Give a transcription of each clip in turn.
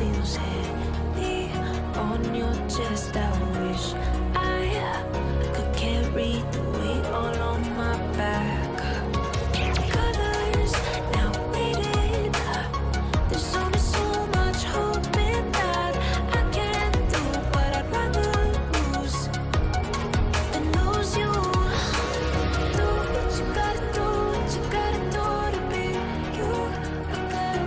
feels heavy on your chest. I wish I could carry the weight all on my back. Colors now faded. There's only so much hope in that. I can't do what I'd rather lose than lose you. Do what you gotta do, what you gotta do to be you again.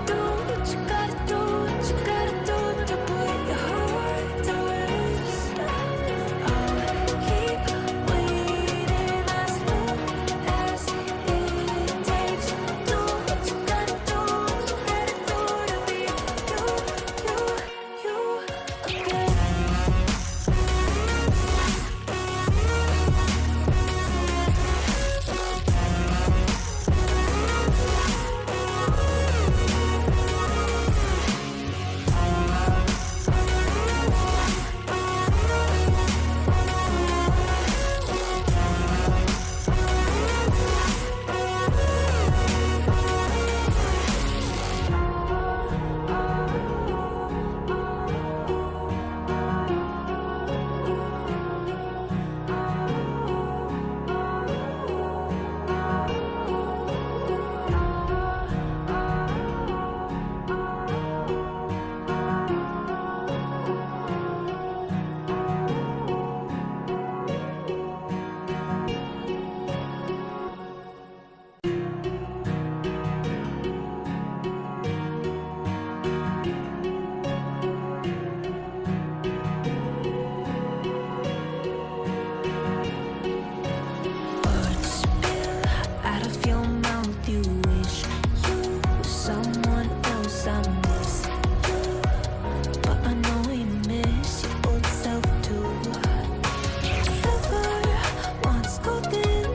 Do what you gotta do, what you gotta do to put your heart to rest. I'll keep waiting as long as it takes. Do what you gotta do, what you gotta do to be you again. Words spill out of your mouth. You wish you were someone else. I miss you, but I know you miss your old self too. Silver once golden.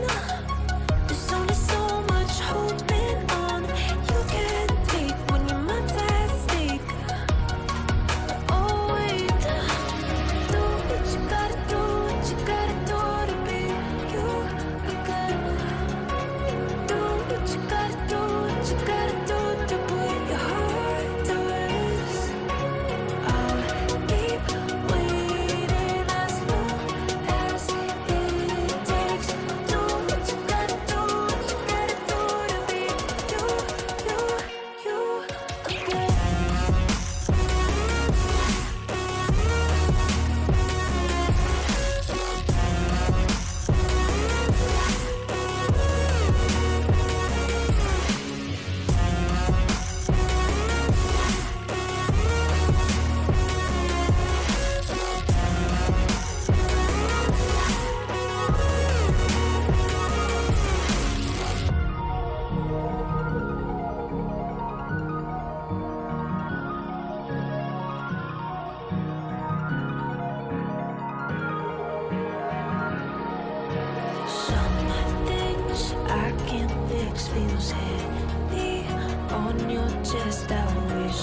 There's only so much holding on. You can't take when your mind's at stake. Oh wait, do what you gotta do, what you gotta do to be you again. Do what you gotta do, what you gotta do to put your heart to rest. I'll keep waiting as long as it takes. Do what you gotta do, what you gotta do to be you again. Some things I can't fix feels heavy on your chest. I wish